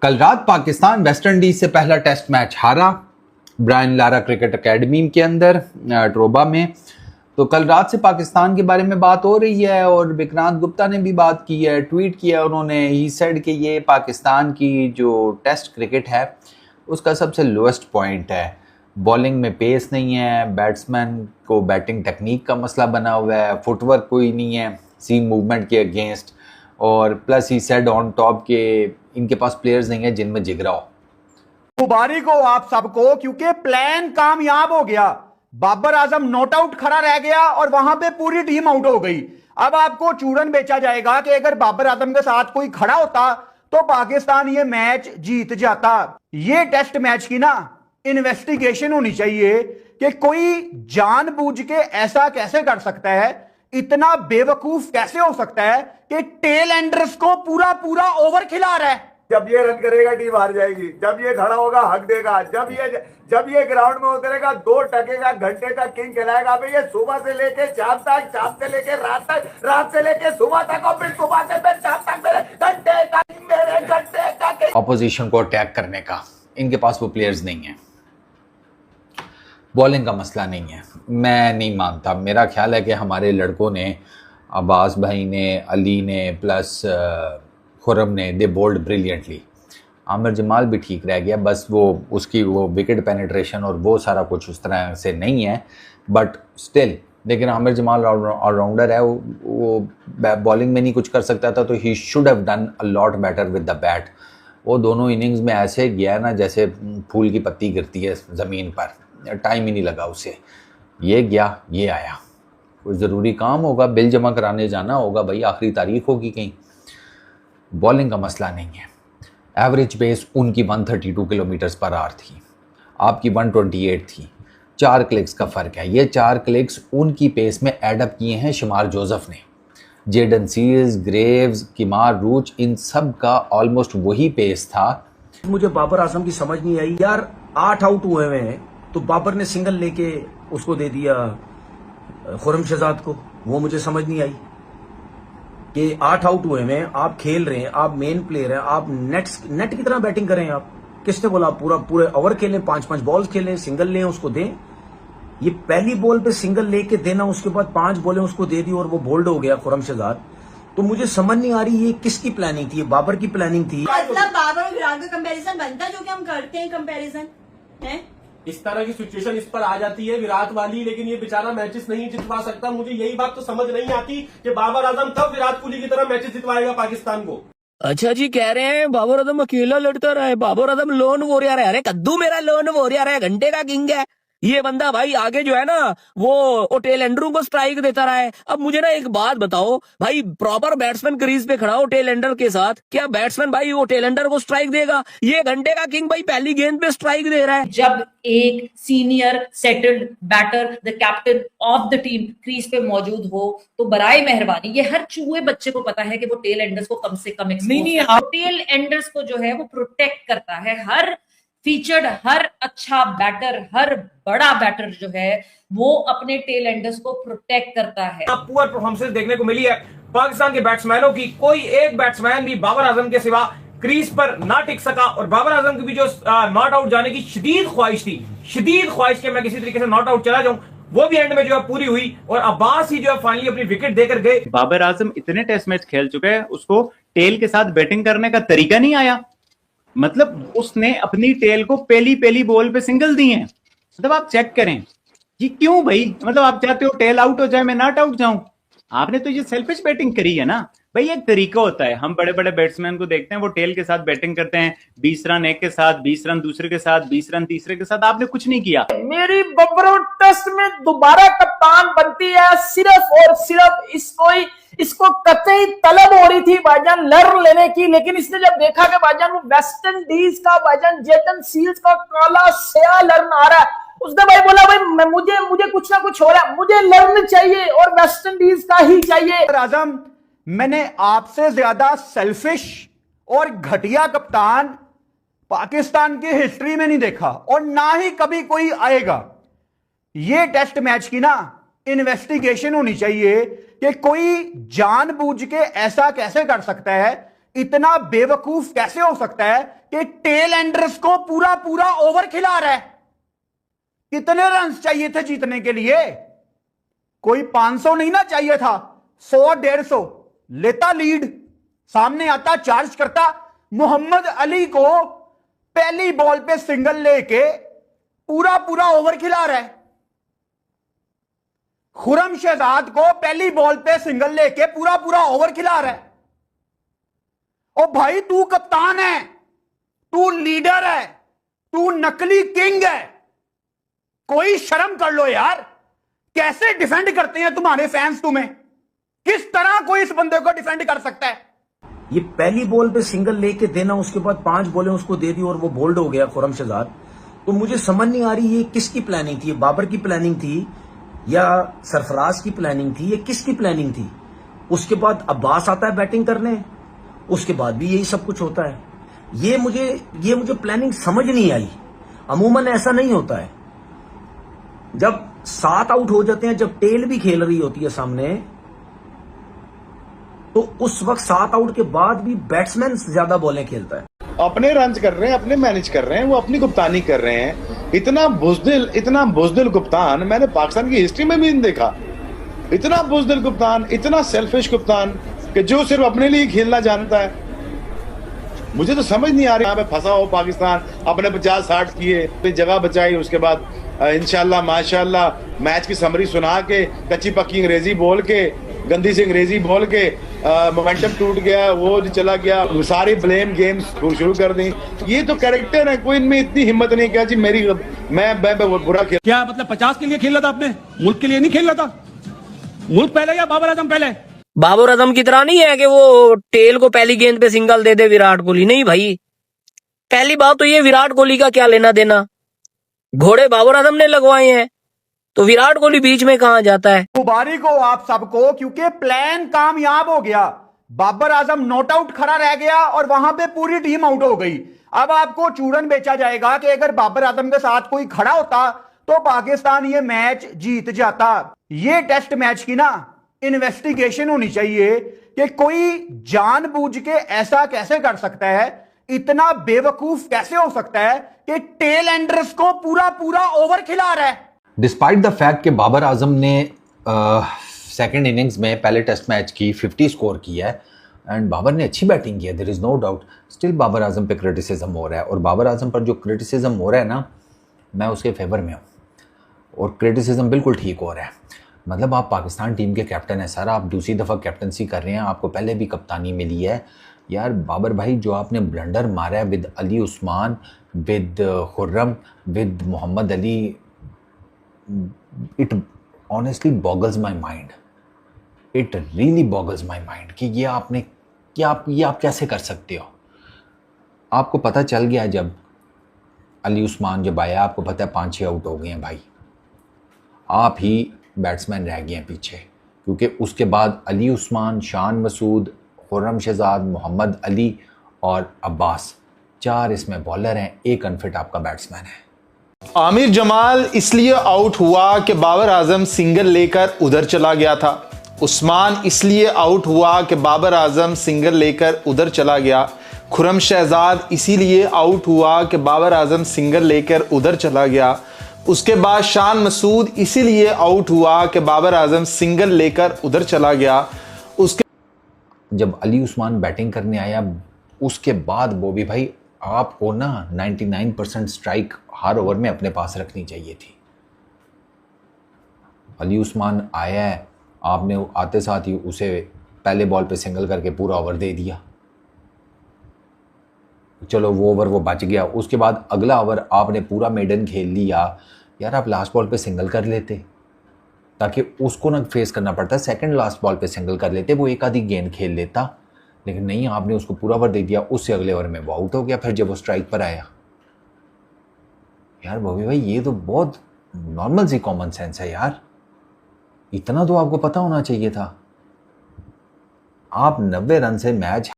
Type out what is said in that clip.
कल रात Pakistan West Indies से पहला टेस्ट मैच हारा ब्रायन लारा क्रिकेट एकेडमी के अंदर ट्रोबा में। तो कल रात से पाकिस्तान के बारे में बात हो रही है और विक्रांत गुप्ता ने भी बात की है, ट्वीट किया उन्होंने। ही सेड कि ये पाकिस्तान की जो टेस्ट क्रिकेट है उसका सबसे लोएस्ट पॉइंट है। बॉलिंग में पेस नहीं है, बैट्समैन को बैटिंग टेक्निक का मसला बना हुआ है, फुटवर्क कोई नहीं है सीम मूवमेंट के अगेंस्ट, और plus he said on top के इनके पास प्लेयर्स नहीं है जिनमें जिगरा हो। मुबारक हो आप सबको, क्योंकि प्लान कामयाब हो गया। बाबर आजम नॉट आउट खड़ा रह गया और वहां पे पूरी टीम आउट हो गई। अब आपको चूरन बेचा जाएगा कि अगर बाबर आजम के साथ कोई खड़ा होता तो पाकिस्तान ये मैच जीत जाता। ये टेस्ट मैच की ना इन्वेस्टिगेशन होनी चाहिए कि कोई जानबूझ के ऐसा कैसे कर सकता है, इतना बेवकूफ कैसे हो सकता है कि टेल एंडर्स को पूरा पूरा ओवर खिला रहा है। जब ये रन करेगा टीम हार जाएगी, जब ये खड़ा होगा हक देगा, जब ये ग्राउंड में उतरेगा 2 टकेगा, घंटे का किंग कहलाएगा। भाई ये सुबह से लेके शाम तक, शाम से लेके रात तक, रात से लेके सुबह तक और फिर सुबह से फिर शाम तक मेरे घंटे का किंग, मेरे घंटे का किंग। ऑपोजिशन को अटैक करने का इनके पास वो प्लेयर्स नहीं है। बॉलिंग का मसला नहीं है, मैं नहीं मानता। मेरा ख्याल है कि हमारे लड़कों ने, अब्बास भाई ने, अली ने प्लस खुरम ने, दे बोल्ड ब्रिलियंटली। आमिर जमाल भी ठीक रह गया, बस वो उसकी वो विकेट पेनिट्रेशन और वो सारा कुछ उस तरह से नहीं है, बट स्टिल। लेकिन आमिर जमाल ऑलराउंडर है, वो बॉलिंग में नहीं कुछ कर सकता था, तो he should have done a lot better with the bat. वो दोनों इनिंग्स में ऐसे गया ना जैसे फूल की पत्ती गिरती है ज़मीन पर, टाइम ही नहीं लगा उसे। ये गया, ये आया। कोई ज़रूरी काम होगा, बिल जमा कराने जाना होगा, भाई आखिरी तारीख होगी कहीं। बॉलिंग का मसला नहीं है। एवरेज पेस उनकी 132 किलोमीटर्स पर आवर थी, आपकी 128 थी। 4 क्लिक्स का फ़र्क है। ये 4 क्लिक्स उनकी पेस में एडअप किए हैं शमार जोसेफ ने। जेडन सील्स, ग्रेव्स, किमार रूच, इन सब का ऑलमोस्ट वही पेस था। मुझे बाबर आजम की समझ नहीं आई यार। 8 आउट हुए हैं तो बाबर ने सिंगल लेके उसको दे दिया खुरम शहजाद को। वो मुझे समझ नहीं आई कि 8 आउट हुए हैं, आप खेल रहे हैं, आप मेन प्लेयर हैं, आप नेट की तरह बैटिंग करें। आप किसने बोला आप पूरे ओवर खेलें, 5-5 बॉल्स खेलें, सिंगल लें उसको दें। ये पहली बॉल पे सिंगल लेके देना, उसके बाद 5 बॉलें उसको दे दी और वो बोल्ड हो गया खुरम शहजाद। तो मुझे समझ नहीं आ रही ये किसकी प्लानिंग थी। ये बाबर की प्लानिंग थी। मतलब बाबर और विराट का कंपैरिजन बनता है, जो कि हम करते हैं कंपैरिजन है। इस तरह की सिचुएशन इस पर आ जाती है विराट वाली, लेकिन ये बेचारा मैचेस नहीं जितवा सकता। मुझे यही बात तो समझ नहीं आती कि बाबर आजम कब विराट कोहली की तरह मैचेस जितवाएगा पाकिस्तान को। अच्छा जी, कह रहे हैं बाबर आजम अकेला लड़ता रहा है, बाबर आजम लोन वॉरियर है। अरे कद्दू मेरा लोन वॉरियर है, घंटे का किंग है ये बंदा। भाई आगे जो है ना वो टेल एंडर को स्ट्राइक देता रहा है। अब मुझे ना एक बात बताओ भाई, प्रॉपर बैट्समैन क्रीज पे खड़ा हो टेल एंडर के साथ, क्या बैट्समैन भाई वो टेल एंडर को स्ट्राइक देगा? ये घंटे का किंग भाई पहली गेंद पे स्ट्राइक दे रहा है। जब एक senior settled batter, the captain of the team crease पे मौजूद हो तो बराए मेहरबानी, ये हर चूहे बच्चे को पता है कि वो टेल एंडर्स को कम से कम टेल एंडर्स को जो है वो प्रोटेक्ट करता है। हर फीचर्ड, हर अच्छा बैटर, हर बड़ा बैटर जो है वो अपने टेल एंडर्स को प्रोटेक्ट करता है। पुअर परफॉर्मेंस देखने को मिली है पाकिस्तान के बैट्समैनों की। कोई एक बैट्समैन भी बाबर आजम के सिवा क्रीज पर ना टिक सका, और बाबर आजम की भी जो नॉट आउट जाने की शदीद ख्वाहिश थी, शदीद ख्वाहिश के मैं किसी तरीके से नॉट आउट चला जाऊं, वो भी एंड में जो है पूरी हुई और अब्बास ही जो है फाइनली अपनी विकेट देकर गए। बाबर आजम इतने टेस्ट मैच खेल चुके हैं, उसको टेल के साथ बैटिंग करने का तरीका नहीं आया। मतलब उसने अपनी टेल को पहली बॉल पे सिंगल दी है। मतलब आप चेक करें ये क्यों भाई, मतलब आप चाहते हो टेल आउट हो जाए, मैं नॉट आउट जाऊं। आपने तो ये सेल्फिश बैटिंग करी है ना भाई। एक तरीका होता है, हम बड़े बड़े बैट्समैन को देखते हैं वो टेल के साथ बैटिंग करते हैं, 20 रन एक के साथ, 20 रन दूसरे के साथ, 20 रन तीसरे के साथ। आपने कुछ नहीं किया। मेरी बब्बरो टेस्ट में दोबारा कप्तान बनती है सिर्फ और सिर्फ इसको कतई तलब हो रही थी भाईजान लर्न लेने की, लेकिन इसने जब देखा कि भाईजान वेस्ट इंडीज का भाईजान जेटन सील्स का काला स्या लर्न आ रहा है, उसने भाई बोला भाई मुझे कुछ ना कुछ हो रहा है, मुझे लर्न चाहिए और वेस्ट इंडीज का ही चाहिए। आजम, मैंने आपसे ज्यादा सेल्फिश और घटिया कप्तान पाकिस्तान की हिस्ट्री में नहीं देखा और ना ही कभी कोई आएगा। ये टेस्ट मैच की ना इन्वेस्टिगेशन होनी चाहिए कि कोई जानबूझ के ऐसा कैसे कर सकता है इतना बेवकूफ कैसे हो सकता है कि टेल एंडर्स को पूरा पूरा ओवर खिला रहा है? कितने रन चाहिए थे जीतने के लिए? कोई 500 नहीं ना चाहिए था, 100-150 लेता लीड, सामने आता, चार्ज करता। मोहम्मद अली को पहली बॉल पे सिंगल लेके पूरा पूरा ओवर खिला रहा है। खुरम शहजाद को पहली बॉल पे सिंगल लेके पूरा पूरा ओवर खिला रहा है। ओ भाई, तू कप्तान है, तू लीडर है, तू नकली किंग है, कोई शर्म कर लो यार। कैसे डिफेंड करते हैं तुम्हारे फैंस तुम्हें? किस तरह कोई इस बंदे को डिफेंड कर सकता है? ये पहली बॉल पे सिंगल लेके देना, उसके बाद 5 बॉलें उसको दे दी और वो बोल्ड हो गया खुरम शहजाद। तो मुझे समझ नहीं आ रही ये किसकी प्लानिंग थी? ये बाबर की प्लानिंग थी या सरफराज की प्लानिंग थी? ये किसकी प्लानिंग थी? उसके बाद अब्बास आता है बैटिंग करने, उसके बाद भी यही सब कुछ होता है। ये मुझे प्लानिंग समझ नहीं आई। अमूमन ऐसा नहीं होता है। जब 7 आउट हो जाते हैं, जब टेल भी खेल रही होती है सामने, तो उस वक्त 7 आउट के बाद भी बैट्समैन ज्यादा बॉलें खेलता है। अपने रन कर रहे हैं, अपने मैनेज कर रहे हैं, वो अपनी कप्तानी कर रहे हैं। इतना बुजदिल कप्तान मैंने पाकिस्तान की हिस्ट्री में भी नहीं देखा। इतना बुजदिल कप्तान, इतना सेल्फिश कप्तान कि जो सिर्फ अपने लिए खेलना जानता है। मुझे तो समझ नहीं आ रही, यहाँ पे फंसा हो पाकिस्तान, अपने 50-60 किए, फिर जगह बचाई, उसके बाद इंशाल्लाह माशाल्लाह मैच की समरी सुना के, कच्ची पक्की अंग्रेजी बोल के, गंदी सी अंग्रेजी बोल के मोमेंटम टूट गया, वो चला गया, सारी ब्लेम गेम्स शुरू कर दी। ये तो कैरेक्टर है, कोई इनमें इतनी हिम्मत नहीं किया जी मैं बुरा खेल। क्या मतलब 50 के लिए खेल रहा था? आपने मुल्क के लिए नहीं खेल रहा था? मुल्क पहले या बाबर आजम पहले? बाबर आजम की तरह नहीं है कि वो टेल को पहली गेंद पे सिंगल दे दे विराट कोहली। नहीं भाई, पहली बात तो ये विराट कोहली का क्या लेना देना? घोड़े बाबर आजम ने लगवाए हैं, तो विराट कोहली बीच में कहां जाता है? मुबारक हो आप सबको, क्योंकि प्लान कामयाब हो गया। बाबर आजम नॉट आउट खड़ा रह गया और वहां पे पूरी टीम आउट हो गई। अब आपको चूरन बेचा जाएगा कि अगर बाबर आजम के साथ कोई खड़ा होता तो पाकिस्तान ये मैच जीत जाता। ये टेस्ट मैच की ना इन्वेस्टिगेशन होनी चाहिए कि कोई जानबूझ के ऐसा कैसे कर सकता है, इतना बेवकूफ कैसे हो सकता है कि टेल एंडर्स को पूरा पूरा ओवर खिला रहा है। डिस्पाइट द फैक्ट कि बाबर आजम ने सेकंड इनिंग्स में पहले टेस्ट मैच की 50 स्कोर किया है एंड बाबर ने अच्छी बैटिंग की है, there is no doubt. Still Babar Azam पे क्रिटिसिज्म हो रहा है और बाबर आजम पर जो क्रिटिसिज्म हो रहा है ना, मैं उसके फेवर में हूँ और क्रिटिसिज्म बिल्कुल ठीक हो रहा है। मतलब आप पाकिस्तान टीम के कैप्टन हैं सर, आप दूसरी दफ़ा कैप्टनसी कर रहे हैं, आपको पहले भी कप्तानी मिली है यार। बाबर भाई, जो आपने ब्लंडर मारा है with Ali Usman, with Khurram, with Mohammad Ali, it honestly boggles my mind, it really boggles my mind कि ये आपने आप कैसे कर सकते हो? आपको पता चल गया जब अली उस्मान जब आया, आपको पता है 5-6 आउट हो गए हैं भाई, आप ही बैट्समैन रह गए हैं पीछे, क्योंकि उसके बाद अली उस्मान, शान मसूद, खुर्रम शहजाद, मोहम्मद अली और अब्बास, 4 इसमें बॉलर हैं, 1 अनफिट आपका बैट्समैन है। आमिर जमाल इसलिए आउट हुआ कि बाबर आजम सिंगल लेकर उधर चला गया था। उस्मान इसलिए आउट हुआ कि बाबर आजम सिंगल लेकर उधर चला गया। खुर्रम शहजाद इसीलिए आउट हुआ कि बाबर आजम सिंगल लेकर उधर चला गया। उसके बाद शान मसूद इसीलिए आउट हुआ कि बाबर आजम सिंगल लेकर उधर चला गया। उसके जब अली उस्मान बैटिंग करने आया, उसके बाद वो भी भाई, आपको ना 99% स्ट्राइक हर ओवर में अपने पास रखनी चाहिए थी। अली उस्मान आया है, आपने आते साथ ही उसे पहले बॉल पे सिंगल करके पूरा ओवर दे दिया। चलो वो ओवर वो बच गया, उसके बाद अगला ओवर आपने पूरा मेडन खेल लिया। यार आप लास्ट बॉल पे सिंगल कर लेते ताकि उसको ना फेस करना पड़ता, सेकंड लास्ट बॉल पे सिंगल कर लेते, वो एक आधी गेंद खेल लेता, लेकिन नहीं, आपने उसको पूरा ओवर दे दिया। उससे अगले ओवर में वो आउट हो गया। फिर जब वो स्ट्राइक पर आया, यार बॉबी भाई ये तो बहुत नॉर्मल सी कॉमन सेंस है यार, इतना तो आपको पता होना चाहिए था। आप 90 रन से मैच